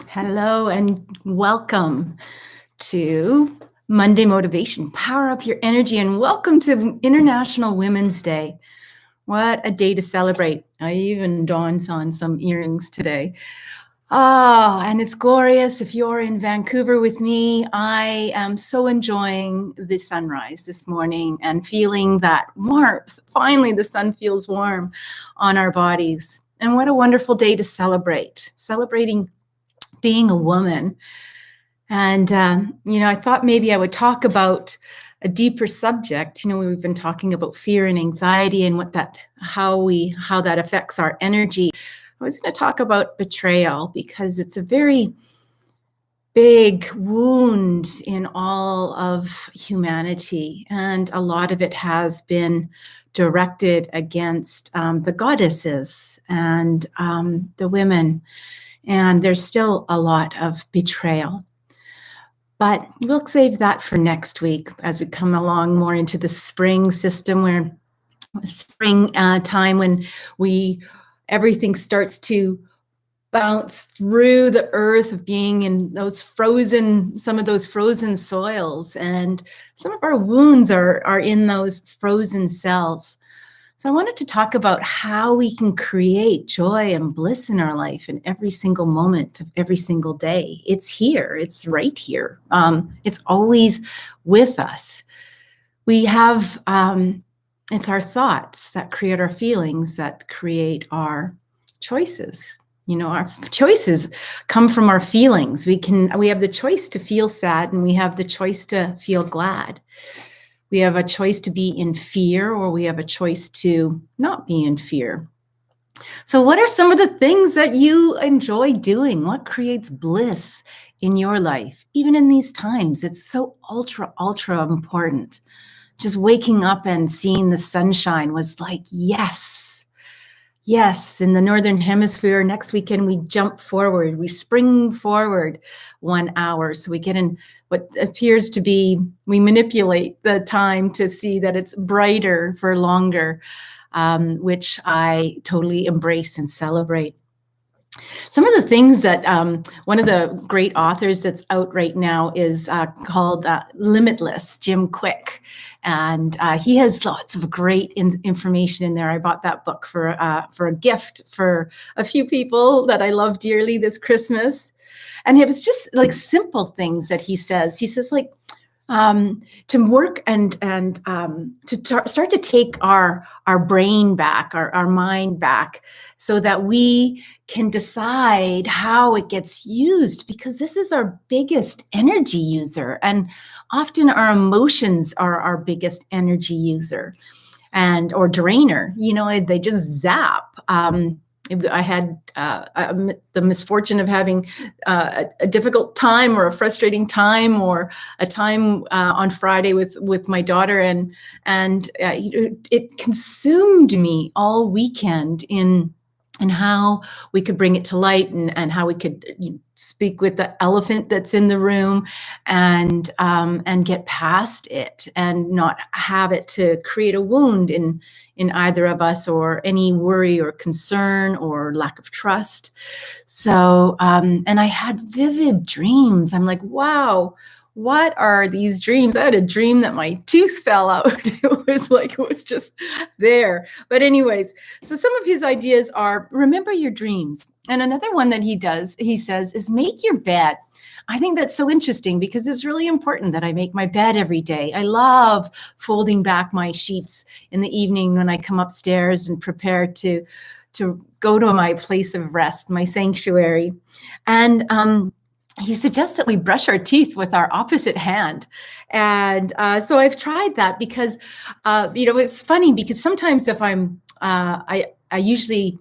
Hello and welcome to Monday Motivation. Power up your energy and welcome to International Women's Day. What a day to celebrate. I even donned on some earrings today. Oh, and it's glorious. If you're in Vancouver with me, I am so enjoying the sunrise this morning and feeling that warmth. Finally, the sun feels warm on our bodies. And what a wonderful day to celebrating being a woman. And, I thought maybe I would talk about a deeper subject. We've been talking about fear and anxiety and how that affects our energy. I was going to talk about betrayal because it's a very big wound in all of humanity. And a lot of it has been directed against the goddesses and the women. And there's still a lot of betrayal. But we'll save that for next week as we come along more into the spring system, where spring time when everything starts to bounce through the earth of being in some of those frozen soils. And some of our wounds are in those frozen cells. So I wanted to talk about how we can create joy and bliss in our life in every single moment of every single day. It's here. It's right here. It's always with us. We have, it's our thoughts that create our feelings, that create our choices. Our choices come from our feelings. We have the choice to feel sad, and we have the choice to feel glad. We have a choice to be in fear, or we have a choice to not be in fear. So what are some of the things that you enjoy doing? What creates bliss in your life? Even in these times, it's so ultra important. Just waking up and seeing the sunshine was like, yes. In the Northern Hemisphere, next weekend, we jump forward. We spring forward 1 hour. So we get in what appears to be, we manipulate the time to see that it's brighter for longer, which I totally embrace and celebrate. Some of the things that one of the great authors that's out right now is called Limitless Jim Quick. And he has lots of great information in there. I bought that book for a gift for a few people that I love dearly this Christmas. And it was just like simple things that he says. He says, like, to work and to start to take our brain back, our mind back, so that we can decide how it gets used, because this is our biggest energy user. And often our emotions are our biggest energy user or drainer. They just zap. I had the misfortune of having a difficult time or a frustrating time or a time on Friday with my daughter, and it consumed me all weekend in how we could bring it to light and how we could speak with the elephant that's in the room and get past it and not have it to create a wound in either of us, or any worry or concern or lack of trust. So, and I had vivid dreams. I'm like, wow, what are these dreams? I had a dream that my tooth fell out. It was just there. But anyways, so some of his ideas are, remember your dreams. And another one that he says, is make your bed. I think that's so interesting because it's really important that I make my bed every day. I love folding back my sheets in the evening when I come upstairs and prepare to go to my place of rest, my sanctuary. And he suggests that we brush our teeth with our opposite hand. And so I've tried that because, it's funny because sometimes if I usually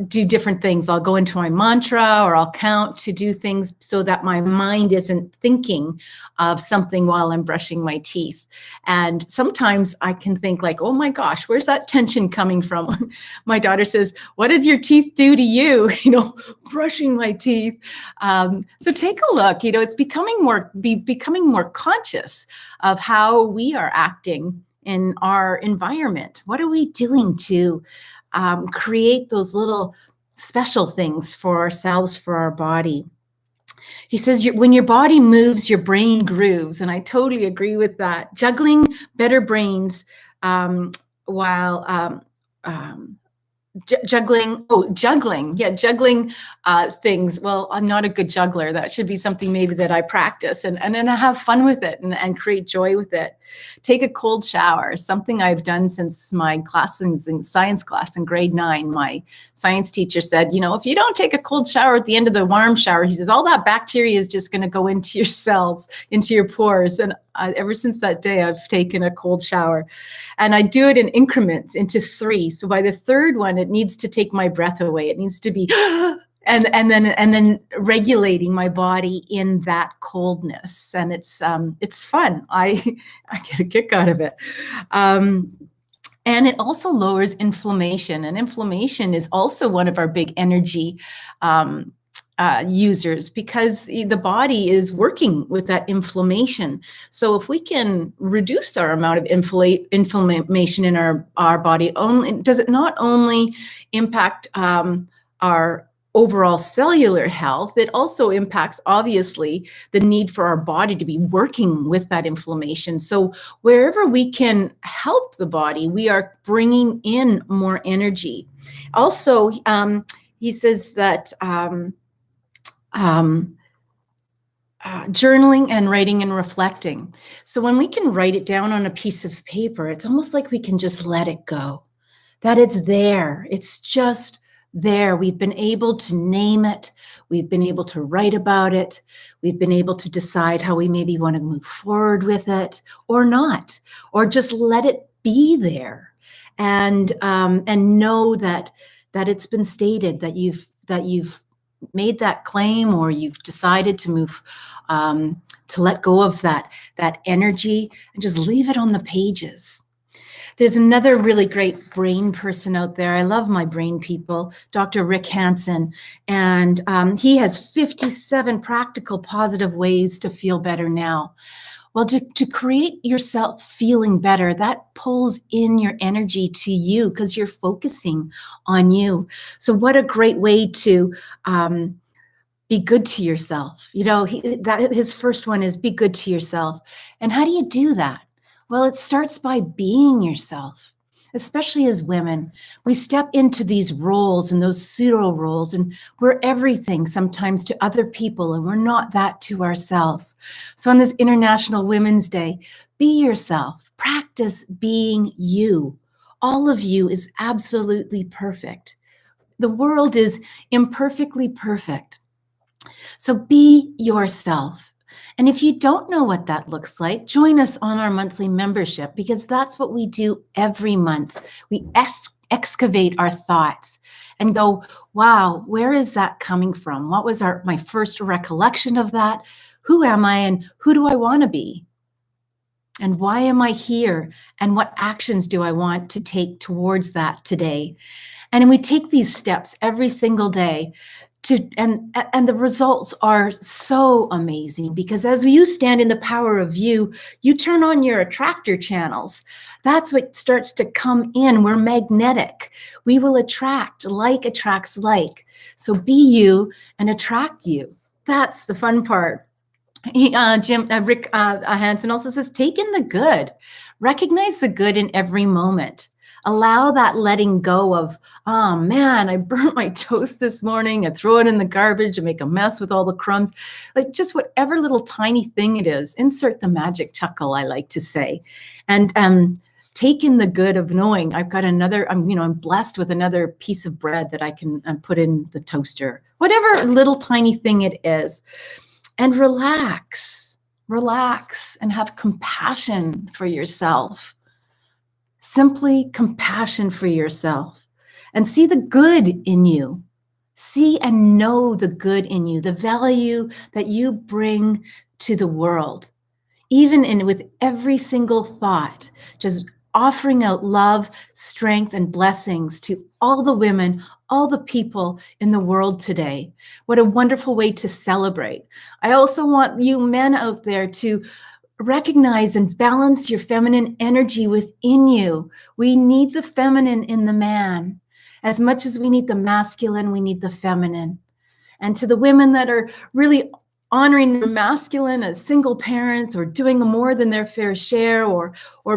do different things. I'll go into my mantra, or I'll count to do things so that my mind isn't thinking of something while I'm brushing my teeth. And sometimes I can think like, oh my gosh, where's that tension coming from? My daughter says, what did your teeth do to you? Brushing my teeth. So take a look, it's becoming more conscious of how we are acting in our environment. What are we doing to create those little special things for ourselves, for our body. He says, when your body moves, your brain grooves. And I totally agree with that. Juggling better brains while juggling things. Well, I'm not a good juggler. That should be something maybe that I practice and then I have fun with it and create joy with it. Take a cold shower, something I've done since my classes in science class in grade 9. My science teacher said, you know, if you don't take a cold shower at the end of the warm shower, he says, all that bacteria is just going to go into your cells, into your pores. And ever since that day, I've taken a cold shower. And I do it in increments into 3. So by the third one, it needs to take my breath away. It needs to be and then regulating my body in that coldness. And it's fun. I get a kick out of it. And it also lowers inflammation. And inflammation is also one of our big energy users, because the body is working with that inflammation. So if we can reduce our amount of inflammation in our body, does it not only impact our overall cellular health, it also impacts, obviously, the need for our body to be working with that inflammation. So wherever we can help the body, we are bringing in more energy. Also, he says that journaling and writing and reflecting. So when we can write it down on a piece of paper, it's almost like we can just let it go, that it's there. It's just there. We've been able to name it. We've been able to write about it. We've been able to decide how we maybe want to move forward with it or not, or just let it be there and know that it's been stated, that you've made that claim, or you've decided to move, to let go of that energy and just leave it on the pages. There's another really great brain person out there. I love my brain people, Dr. Rick Hansen. And he has 57 practical positive ways to feel better now. Well, to create yourself feeling better, that pulls in your energy to you because you're focusing on you. So what a great way to be good to yourself. You know, his first one is be good to yourself. And how do you do that? Well, it starts by being yourself. Especially as women, we step into these roles and those pseudo roles, and we're everything sometimes to other people, and we're not that to ourselves. So on this International Women's Day, be yourself. Practice being you. All of you is absolutely perfect. The world is imperfectly perfect. So be yourself. And if you don't know what that looks like, join us on our monthly membership, because that's what we do every month. We excavate our thoughts and go, wow, where is that coming from? What was my first recollection of that? Who am I and who do I want to be? And why am I here? And what actions do I want to take towards that today? And we take these steps every single day. And the results are so amazing, because as you stand in the power of you turn on your attractor channels. That's what starts to come in. We're magnetic. We will attract. Like attracts like. So be you and attract you. That's the fun part. Rick Hansen also says, take in the good. Recognize the good in every moment. Allow that letting go of, oh man, I burnt my toast this morning. I throw it in the garbage and make a mess with all the crumbs. Like just whatever little tiny thing it is, insert the magic chuckle, I like to say. And take in the good of knowing I've got another, I'm blessed with another piece of bread that I can put in the toaster, whatever little tiny thing it is. And relax and have compassion for yourself. Simply compassion for yourself, and see the good in you. See and know the good in you, the value that you bring to the world. Even with every single thought, just offering out love, strength, and blessings to all the women, all the people in the world today. What a wonderful way to celebrate. I also want you men out there to recognize and balance your feminine energy within you. We need the feminine in the man. As much as we need the masculine, we need the feminine. And to the women that are really honoring their masculine as single parents or doing more than their fair share or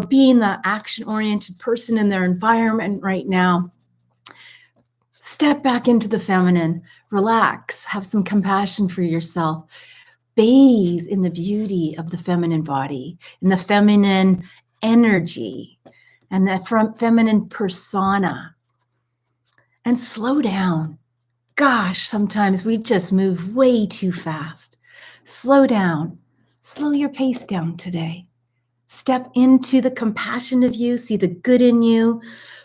being the action-oriented person in their environment right now, step back into the feminine, relax, have some compassion for yourself, bathe in the beauty of the feminine body, in the feminine energy, and the feminine persona, and slow down. Gosh, sometimes we just move way too fast. Slow down. Slow your pace down today. Step into the compassion of you, see the good in you.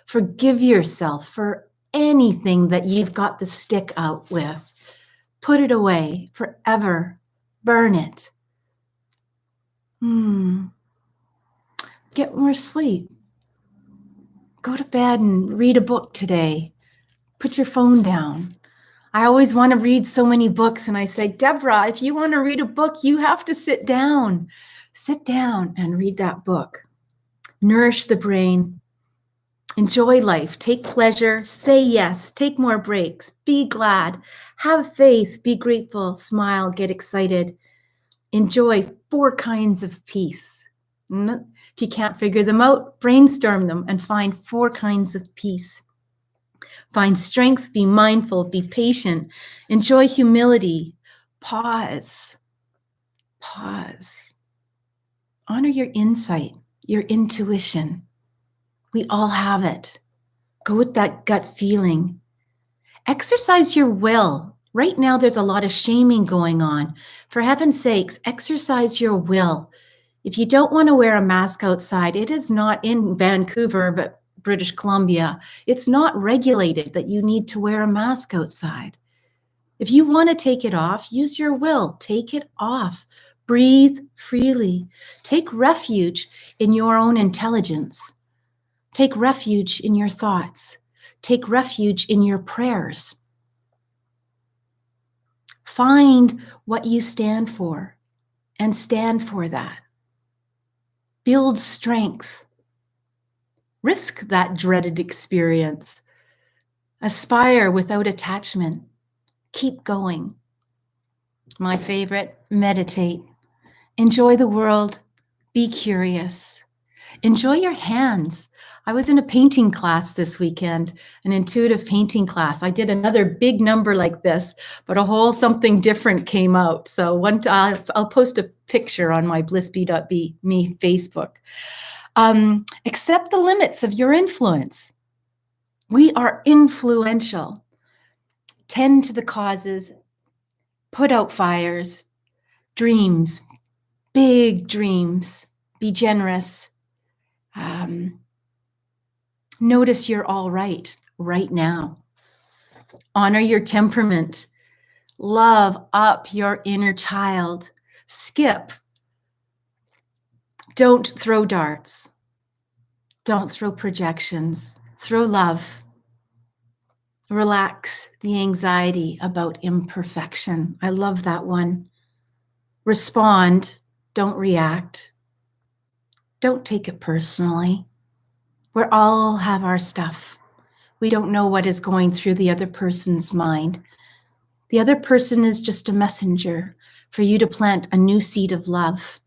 Forgive yourself for anything that you've got the stick out with. Put it away forever. Burn it. Get more sleep. Go to bed and read a book today. Put your phone down. I always want to read so many books, and I say, Deborah, if you want to read a book, you have to sit down. Sit down and read that book. Nourish the brain. Enjoy life. Take pleasure. Say yes. Take more breaks. Be glad. Have faith. Be grateful. Smile. Get excited. Enjoy 4 kinds of peace. If you can't figure them out, brainstorm them and find 4 kinds of peace. Find strength, be mindful, be patient, enjoy humility, pause. Honor your insight, your intuition. We all have it. Go with that gut feeling. Exercise your will. Right now, there's a lot of shaming going on. For heaven's sakes, exercise your will. If you don't want to wear a mask outside, it is not in Vancouver, but British Columbia, it's not regulated that you need to wear a mask outside. If you want to take it off, use your will. Take it off. Breathe freely. Take refuge in your own intelligence. Take refuge in your thoughts. Take refuge in your prayers. Find what you stand for and stand for that. Build strength. Risk that dreaded experience. Aspire without attachment. Keep going. My favorite, meditate. Enjoy the world. Be curious. Enjoy your hands. I was in a painting class this weekend, an intuitive painting class. I did another big number like this, but a whole something different came out. So I'll post a picture on my BlissBE.Me Facebook. Accept the limits of your influence. We are influential. Tend to the causes. Put out fires. Dreams. Big dreams. Be generous. Notice you're all right now. Honor your temperament. Love up your inner child. Skip. Don't throw darts. Don't throw projections. Throw love. Relax the anxiety about imperfection. I love that one. Respond. Don't react. Don't take it personally. We all have our stuff. We don't know what is going through the other person's mind. The other person is just a messenger for you to plant a new seed of love.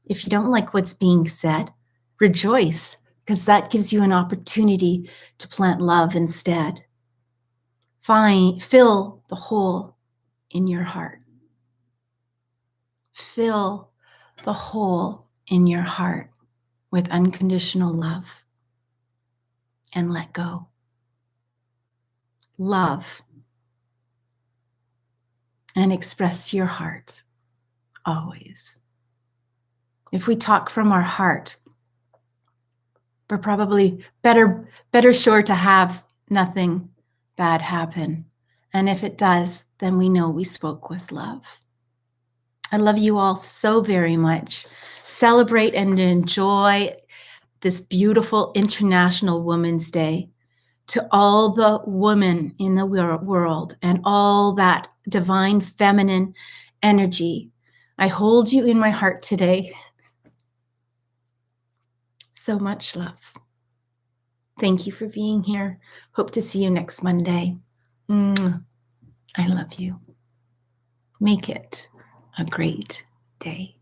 If you don't like what's being said, rejoice, because that gives you an opportunity to plant love instead. Fill the hole in your heart. Fill the hole in your heart with unconditional love and let go. Love and express your heart always. If we talk from our heart, we're probably better sure to have nothing bad happen. And if it does, then we know we spoke with love. I love you all so very much. Celebrate and enjoy this beautiful International Women's Day. To all the women in the world and all that divine feminine energy, I hold you in my heart today. So much love. Thank you for being here. Hope to see you next Monday. I love you. Make it a great day.